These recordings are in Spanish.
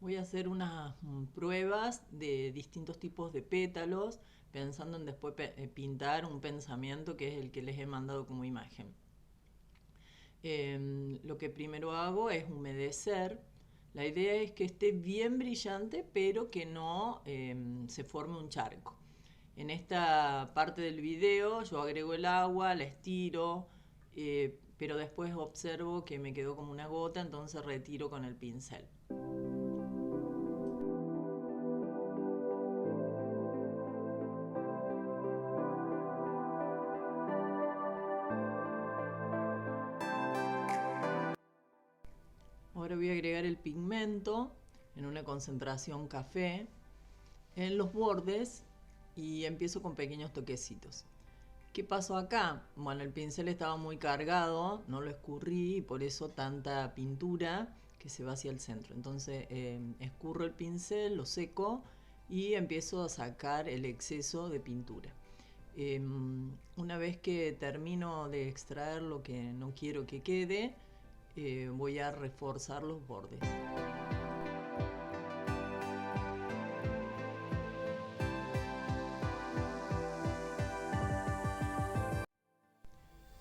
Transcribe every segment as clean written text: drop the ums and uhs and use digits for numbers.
Voy a hacer unas pruebas de distintos tipos de pétalos, pensando en después pintar un pensamiento que es el que les he mandado como imagen. Lo que primero hago es humedecer. La idea es que esté bien brillante, pero que no se forme un charco. En esta parte del video yo agrego el agua, la estiro, pero después observo que me quedó como una gota, entonces retiro con el pincel. Ahora voy a agregar el pigmento en una concentración café en los bordes y empiezo con pequeños toquecitos. ¿Qué pasó acá? Bueno, el pincel estaba muy cargado, no lo escurrí y por eso tanta pintura que se va hacia el centro. Entonces escurro el pincel, lo seco y empiezo a sacar el exceso de pintura. Una vez que termino de extraer lo que no quiero que quede, voy a reforzar los bordes.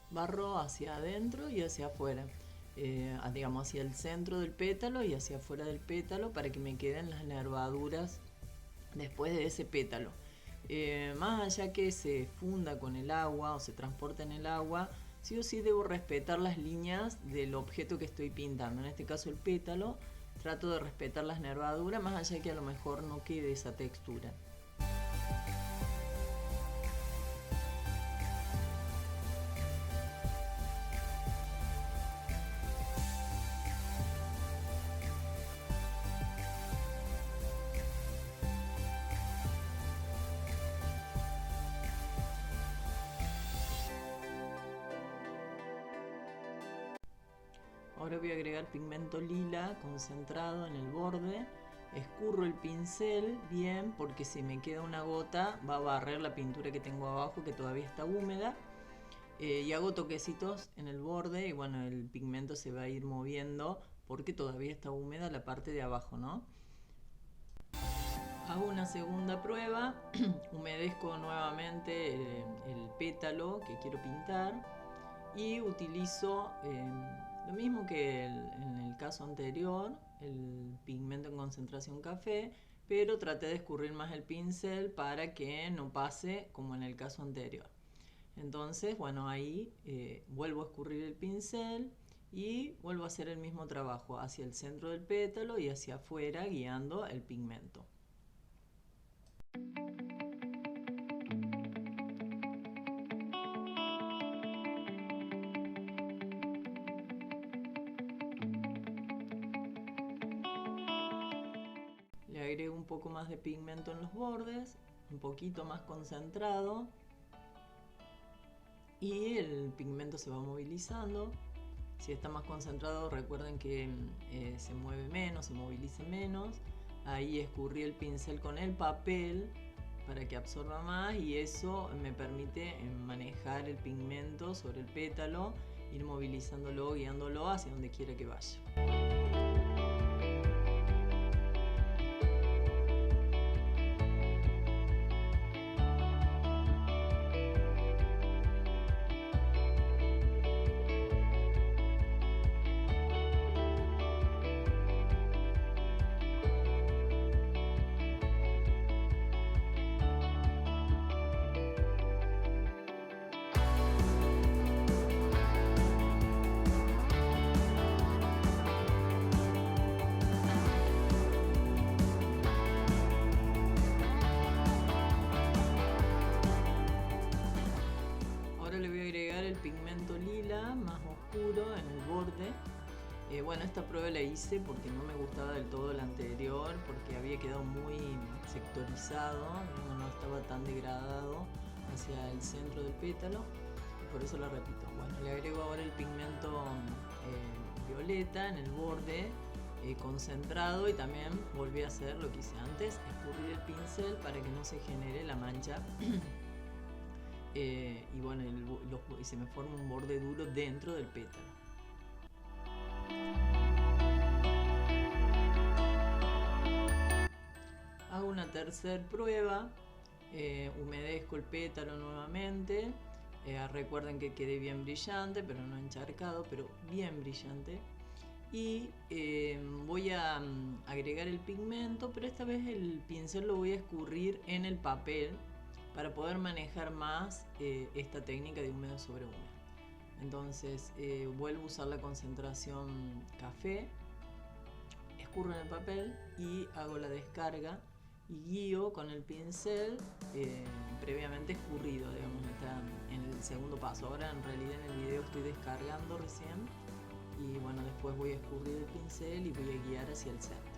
Barro hacia adentro y hacia afuera, digamos hacia el centro del pétalo y hacia afuera del pétalo para que me queden las nervaduras después de ese pétalo. Más allá que se funda con el agua o se transporte en el agua, sí o sí debo respetar las líneas del objeto que estoy pintando. En este caso el pétalo, trato de respetar las nervaduras, más allá que a lo mejor no quede esa textura. Ahora voy a agregar pigmento lila concentrado en el borde. Escurro el pincel bien porque si me queda una gota va a barrer la pintura que tengo abajo que todavía está húmeda. Y hago toquecitos en el borde y bueno, el pigmento se va a ir moviendo porque todavía está húmeda la parte de abajo, ¿no? Hago una segunda prueba, humedezco nuevamente el pétalo que quiero pintar y utilizo lo mismo que en el caso anterior, el pigmento en concentración café, pero traté de escurrir más el pincel para que no pase como en el caso anterior. Entonces, bueno, ahí vuelvo a escurrir el pincel y vuelvo a hacer el mismo trabajo hacia el centro del pétalo y hacia afuera guiando el pigmento. Le agrego un poco más de pigmento en los bordes, un poquito más concentrado y el pigmento se va movilizando. Si está más concentrado, recuerden que se mueve menos, se moviliza menos. Ahí escurrí el pincel con el papel para que absorba más y eso me permite manejar el pigmento sobre el pétalo, ir movilizándolo, guiándolo hacia donde quiera que vaya. Ahora le voy a agregar el pigmento lila más oscuro en el borde. Bueno, esta prueba la hice porque no me gustaba del todo la anterior, porque había quedado muy sectorizado, no estaba tan degradado hacia el centro del pétalo, y por eso la repito. Bueno, le agrego ahora el pigmento violeta en el borde, concentrado, y también volví a hacer lo que hice antes, escurrir el pincel para que no se genere la mancha. Y bueno, y se me forma un borde duro dentro del pétalo. tercera prueba, humedezco el pétalo nuevamente. Recuerden que quede bien brillante, pero no encharcado, pero bien brillante. Y voy a agregar el pigmento, pero esta vez el pincel lo voy a escurrir en el papel para poder manejar más esta técnica de húmedo sobre húmedo. Entonces vuelvo a usar la concentración café, escurro en el papel y hago la descarga y guío con el pincel previamente escurrido, digamos, está en el segundo paso. Ahora en realidad en el video estoy descargando recién y bueno, después voy a escurrir el pincel y voy a guiar hacia el centro.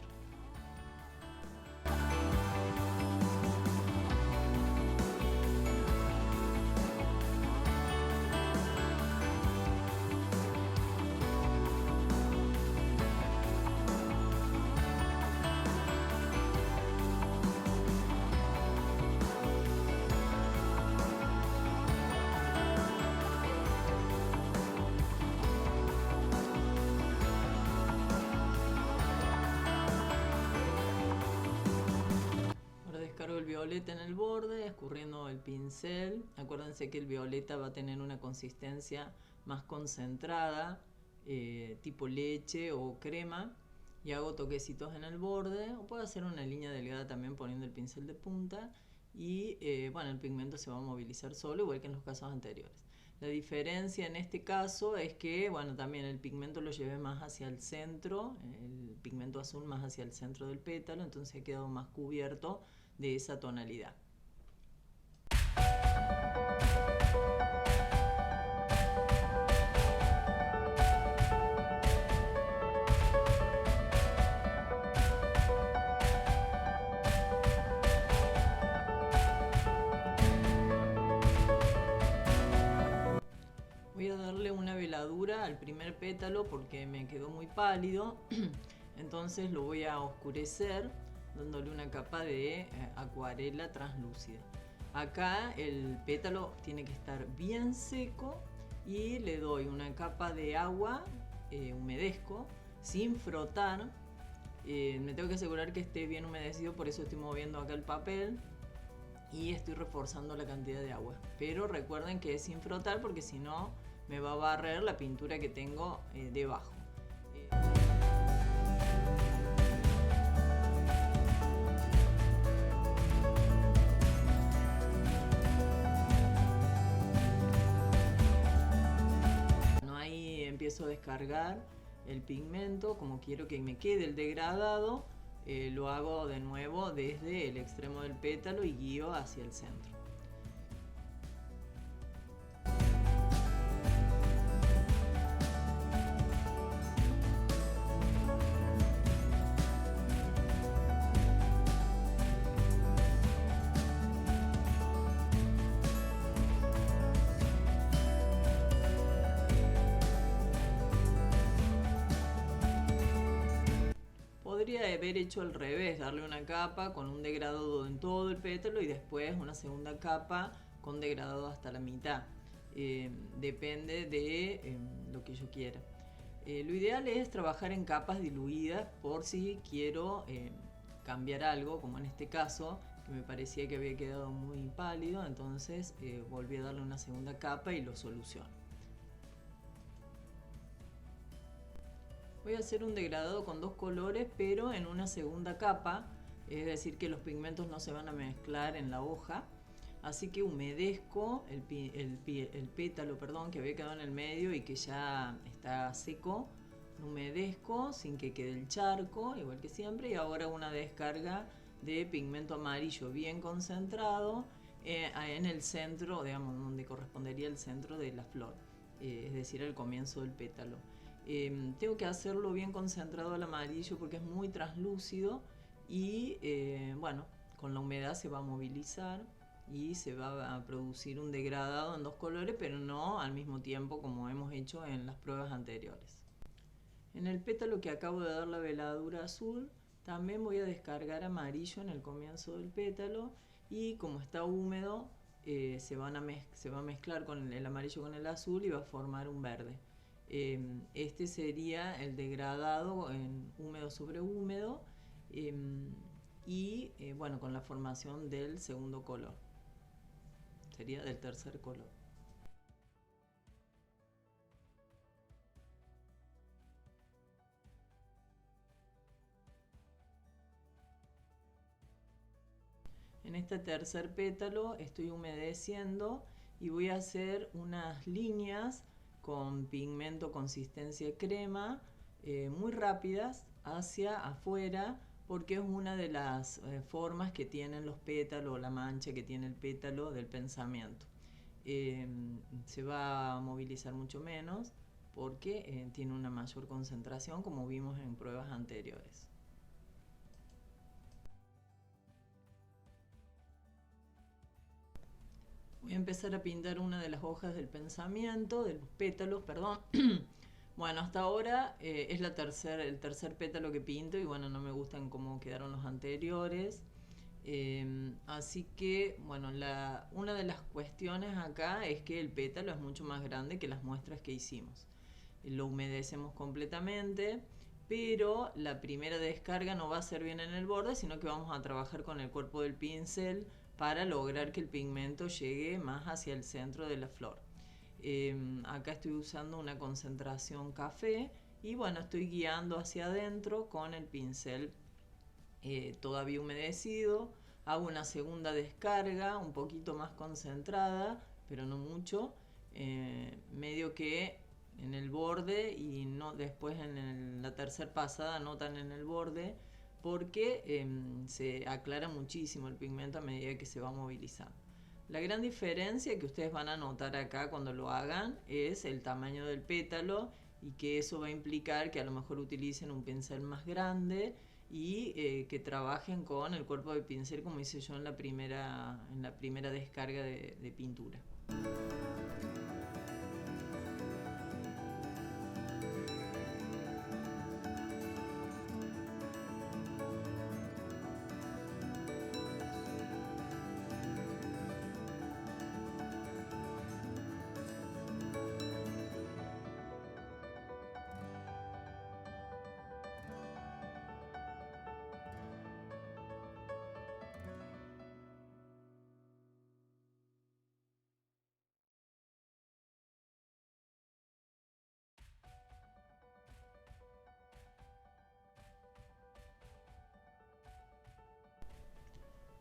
Descargo el violeta en el borde, escurriendo el pincel. Acuérdense que el violeta va a tener una consistencia más concentrada, tipo leche o crema. Y hago toquecitos en el borde, o puedo hacer una línea delgada también poniendo el pincel de punta. Y bueno, el pigmento se va a movilizar solo, igual que en los casos anteriores. La diferencia en este caso es que, bueno, también el pigmento lo llevé más hacia el centro, el pigmento azul más hacia el centro del pétalo, entonces he quedado más cubierto de esa tonalidad. Voy a darle una veladura al primer pétalo porque me quedó muy pálido, entonces lo voy a oscurecer dándole una capa de acuarela translúcida. Acá el pétalo tiene que estar bien seco y le doy una capa de agua, humedezco sin frotar. Me tengo que asegurar que esté bien humedecido, por eso estoy moviendo acá el papel y estoy reforzando la cantidad de agua. Pero recuerden que es sin frotar porque si no me va a barrer la pintura que tengo debajo. Empiezo a descargar el pigmento como quiero que me quede el degradado, lo hago de nuevo desde el extremo del pétalo y guío hacia el centro. Podría haber hecho al revés, darle una capa con un degradado en todo el pétalo y después una segunda capa con degradado hasta la mitad. Depende de lo que yo quiera. Lo ideal es trabajar en capas diluidas por si quiero cambiar algo, como en este caso, que me parecía que había quedado muy pálido, entonces volví a darle una segunda capa y lo soluciono. Voy a hacer un degradado con dos colores, pero en una segunda capa, es decir que los pigmentos no se van a mezclar en la hoja. Así que humedezco el pétalo, que había quedado en el medio y que ya está seco. Lo humedezco sin que quede el charco, igual que siempre, y ahora una descarga de pigmento amarillo bien concentrado en el centro, digamos, donde correspondería el centro de la flor, es decir, el comienzo del pétalo. Tengo que hacerlo bien concentrado al amarillo porque es muy translúcido y bueno, con la humedad se va a movilizar y se va a producir un degradado en dos colores, pero no al mismo tiempo como hemos hecho en las pruebas anteriores. En el pétalo que acabo de dar la veladura azul, también voy a descargar amarillo en el comienzo del pétalo y como está húmedo se va a mezclar con el amarillo con el azul y va a formar un verde. Este sería el degradado en húmedo sobre húmedo y bueno, bueno, con la formación del segundo color. Sería del tercer color. En este tercer pétalo estoy humedeciendo y voy a hacer unas líneas con pigmento consistencia crema muy rápidas hacia afuera, porque es una de las formas que tienen los pétalos, la mancha que tiene el pétalo del pensamiento. Se va a movilizar mucho menos porque tiene una mayor concentración, como vimos en pruebas anteriores. Voy a empezar a pintar una de las hojas del pensamiento, de los pétalos, perdón. Bueno, hasta ahora es el tercer pétalo que pinto y bueno, no me gustan cómo quedaron los anteriores. Así que, bueno, una de las cuestiones acá es que el pétalo es mucho más grande que las muestras que hicimos. Lo humedecemos completamente, pero la primera descarga no va a ser bien en el borde, sino que vamos a trabajar con el cuerpo del pincel para lograr que el pigmento llegue más hacia el centro de la flor. Acá estoy usando una concentración café y bueno, estoy guiando hacia adentro con el pincel todavía humedecido. Hago una segunda descarga un poquito más concentrada, pero no mucho, medio que en el borde y no después en la tercera pasada, no tan en el borde, porque se aclara muchísimo el pigmento a medida que se va movilizando. La gran diferencia que ustedes van a notar acá cuando lo hagan es el tamaño del pétalo, y que eso va a implicar que a lo mejor utilicen un pincel más grande y que trabajen con el cuerpo del pincel como hice yo en la primera descarga de pintura.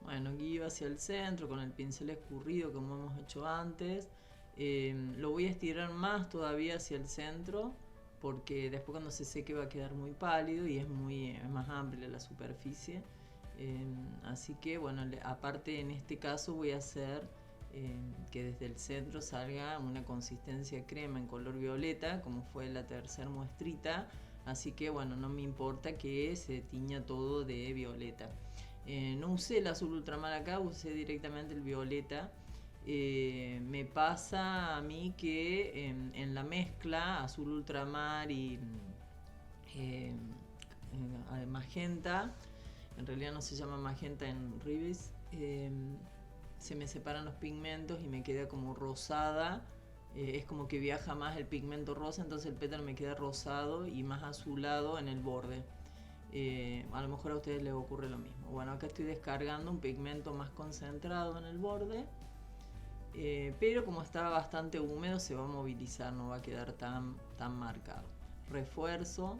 Bueno, guío hacia el centro con el pincel escurrido como hemos hecho antes. Lo voy a estirar más todavía hacia el centro, porque después cuando se seque va a quedar muy pálido y es más amplia la superficie. Así que bueno, aparte en este caso voy a hacer que desde el centro salga una consistencia crema en color violeta, como fue la tercera muestrita. Así que bueno, no me importa que se tiña todo de violeta. No usé el azul ultramar acá, usé directamente el violeta. Me pasa a mí que en la mezcla azul ultramar y magenta, en realidad no se llama magenta en Rives, se me separan los pigmentos y me queda como rosada. Es como que viaja más el pigmento rosa, entonces el pétalo me queda rosado y más azulado en el borde. A lo mejor a ustedes les ocurre lo mismo. Bueno, acá estoy descargando un pigmento más concentrado en el borde, pero como está bastante húmedo se va a movilizar, no va a quedar tan marcado. Refuerzo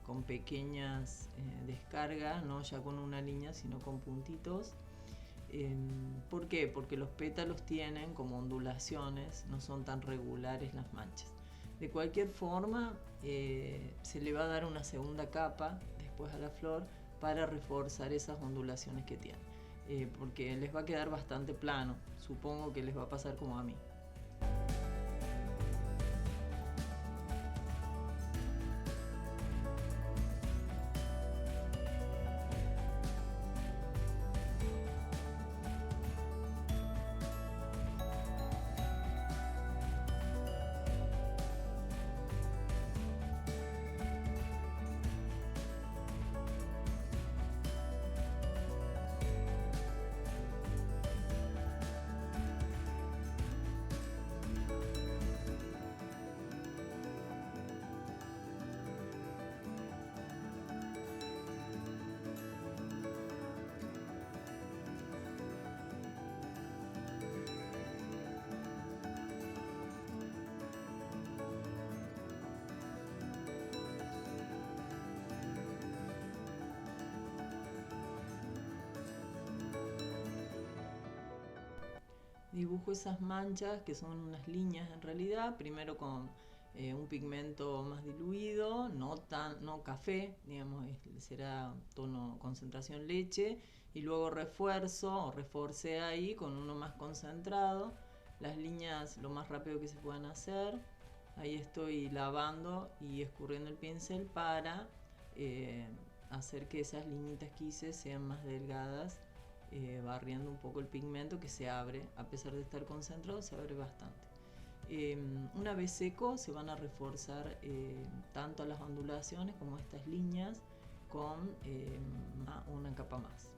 con pequeñas descargas, no ya con una línea sino con puntitos. ¿Por qué? Porque los pétalos tienen como ondulaciones, no son tan regulares las manchas. De cualquier forma, se le va a dar una segunda capa después a la flor para reforzar esas ondulaciones que tiene, porque les va a quedar bastante plano. Supongo que les va a pasar como a mí. Dibujo esas manchas que son unas líneas en realidad, primero con un pigmento más diluido, no café, digamos, será tono concentración leche, y luego refuerzo o reforcé ahí con uno más concentrado, las líneas lo más rápido que se puedan hacer. Ahí estoy lavando y escurriendo el pincel para hacer que esas liñitas que hice sean más delgadas, barriendo un poco el pigmento que se abre, a pesar de estar concentrado, se abre bastante. Una vez seco se van a reforzar tanto las ondulaciones como estas líneas con una capa más.